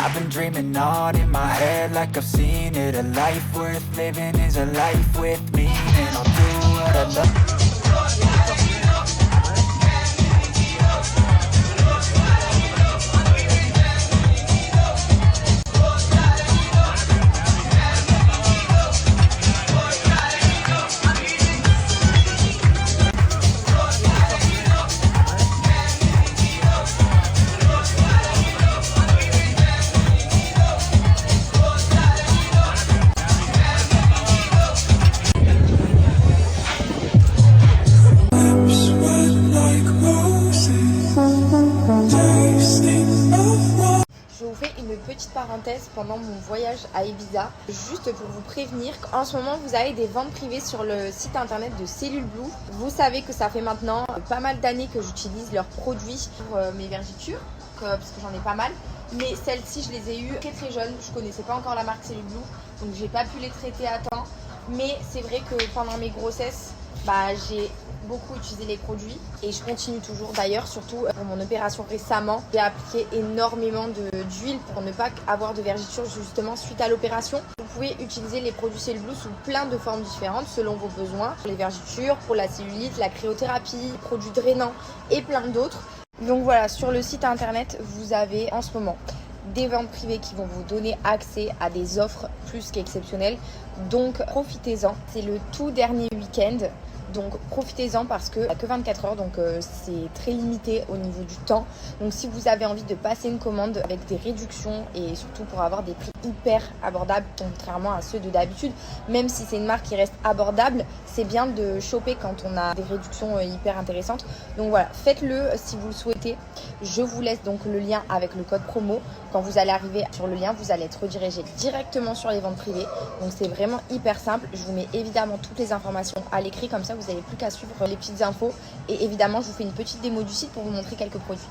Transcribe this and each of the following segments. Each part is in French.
I've been dreaming on in my head like I've seen it. A life worth living is a life with meaning. I'll do what I love. Je vous fais une petite parenthèse pendant mon voyage à Ibiza, juste pour vous prévenir qu'en ce moment vous avez des ventes privées sur le site internet de Cellule Blue. Vous savez que ça fait maintenant pas mal d'années que j'utilise leurs produits pour mes vergitures, parce que j'en ai pas mal. Mais celles-ci je les ai eues très très jeunes, je connaissais pas encore la marque Cellule Blue, donc j'ai pas pu les traiter à temps. Mais c'est vrai que pendant mes grossesses, j'ai beaucoup utilisé les produits et je continue toujours. D'ailleurs, surtout pour mon opération récemment, j'ai appliqué énormément d'huile pour ne pas avoir de vergetures justement suite à l'opération. Vous pouvez utiliser les produits Cellule Blue sous plein de formes différentes selon vos besoins. Pour les vergetures, pour la cellulite, la cryothérapie, les produits drainants et plein d'autres. Donc voilà, sur le site internet, vous avez en ce moment des ventes privées qui vont vous donner accès à des offres plus qu'exceptionnelles. Donc profitez-en, c'est le tout dernier week-end. Donc profitez-en parce que que 24 heures, donc c'est très limité au niveau du temps. Donc si vous avez envie de passer une commande avec des réductions et surtout pour avoir des prix hyper abordables contrairement à ceux de d'habitude, même si c'est une marque qui reste abordable, c'est bien de choper quand on a des réductions hyper intéressantes. Donc voilà, faites-le si vous le souhaitez. Je vous laisse donc le lien avec le code promo. Quand vous allez arriver sur le lien, vous allez être redirigé directement sur les ventes privées. Donc c'est vraiment hyper simple. Je vous mets évidemment toutes les informations à l'écrit, comme ça vous n'avez plus qu'à suivre les petites infos. Et évidemment, je vous fais une petite démo du site pour vous montrer quelques produits.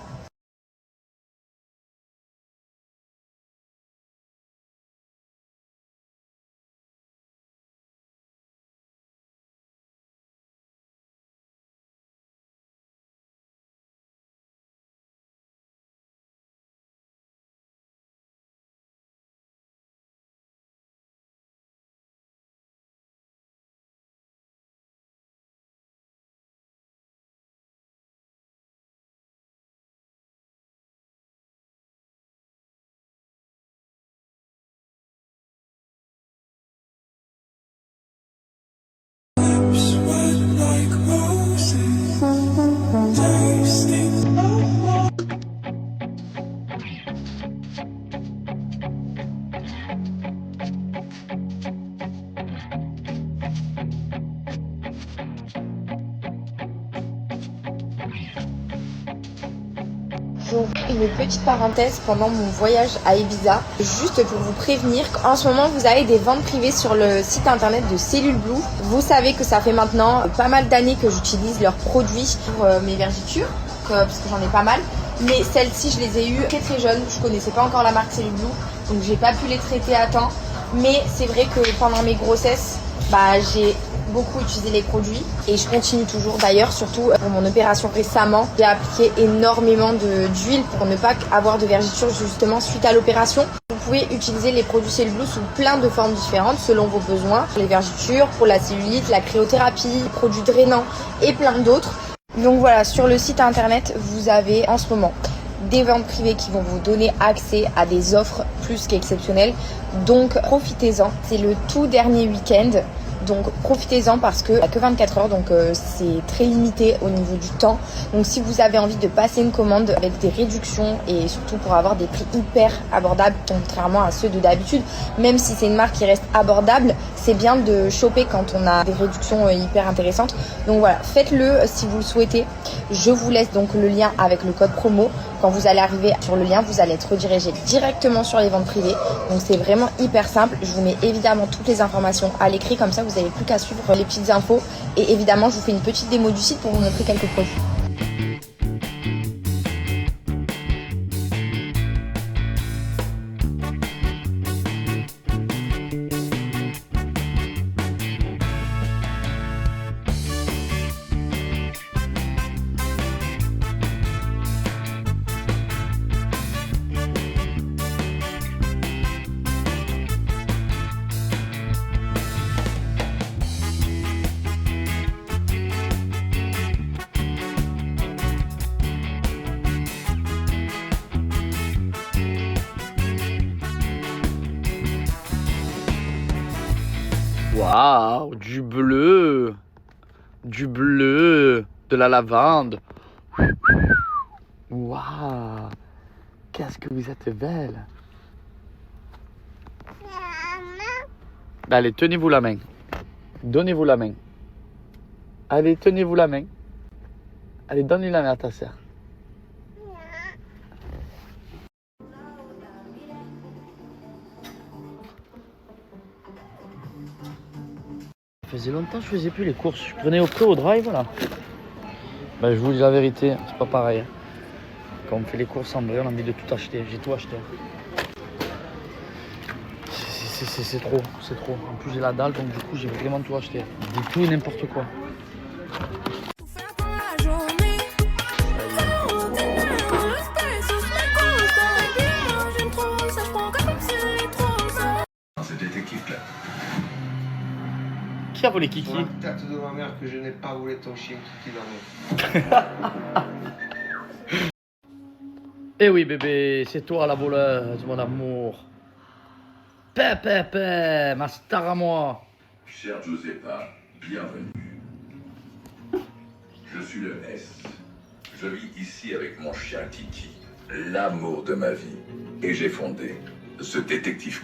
Donc une petite parenthèse pendant mon voyage à Ibiza, juste pour vous prévenir qu'en ce moment vous avez des ventes privées sur le site internet de Cellule Blue. Vous savez que ça fait maintenant pas mal d'années que j'utilise leurs produits pour mes vergitures, parce que j'en ai pas mal. Mais celles-ci je les ai eues très très jeunes, je connaissais pas encore la marque Cellule Blue, donc j'ai pas pu les traiter à temps. Mais c'est vrai que pendant mes grossesses, j'ai beaucoup utilisé les produits et je continue toujours. D'ailleurs, surtout pour mon opération récemment, j'ai appliqué énormément d'huile pour ne pas avoir de vergetures justement suite à l'opération. Vous pouvez utiliser les produits Cellule Blue sous plein de formes différentes selon vos besoins. Pour les vergetures, pour la cellulite, la cryothérapie, les produits drainants et plein d'autres. Donc voilà, sur le site internet, vous avez en ce moment des ventes privées qui vont vous donner accès à des offres plus qu'exceptionnelles. Donc profitez-en, c'est le tout dernier week-end. Donc profitez-en parce que 24 heures, donc c'est très limité au niveau du temps. Donc si vous avez envie de passer une commande avec des réductions et surtout pour avoir des prix hyper abordables contrairement à ceux de d'habitude, même si c'est une marque qui reste abordable, c'est bien de choper quand on a des réductions hyper intéressantes. Donc voilà, faites-le si vous le souhaitez. Je vous laisse donc le lien avec le code promo. Quand vous allez arriver sur le lien, vous allez être redirigé directement sur les ventes privées. Donc c'est vraiment hyper simple. Je vous mets évidemment toutes les informations à l'écrit, comme ça vous n'avez plus qu'à suivre les petites infos. Et évidemment, je vous fais une petite démo du site pour vous montrer quelques produits. Waouh, du bleu, de la lavande. Waouh, qu'est-ce que vous êtes belle. Allez, tenez-vous la main. Donnez-vous la main. Allez, tenez-vous la main. Allez, donne-lui la main à ta sœur. Ça faisait longtemps que je faisais plus les courses. Je prenais au prix au drive là. Ben, je vous dis la vérité, c'est pas pareil. Quand on fait les courses en vrai, on a envie de tout acheter. J'ai tout acheté. C'est trop, c'est trop. En plus j'ai la dalle, donc du coup j'ai vraiment tout acheté. Du tout et n'importe quoi. Ce détective-là. Qui a volé Kiki? Sur la tête de ma mère que je n'ai pas volé ton chien Kiki dans mon... Eh oui bébé, c'est toi la voleuse, mon amour. Pépé, ma star à moi. Chère Giuseppa, bienvenue. Je suis le S. Je vis ici avec mon chien Kiki, l'amour de ma vie. Et j'ai fondé ce détective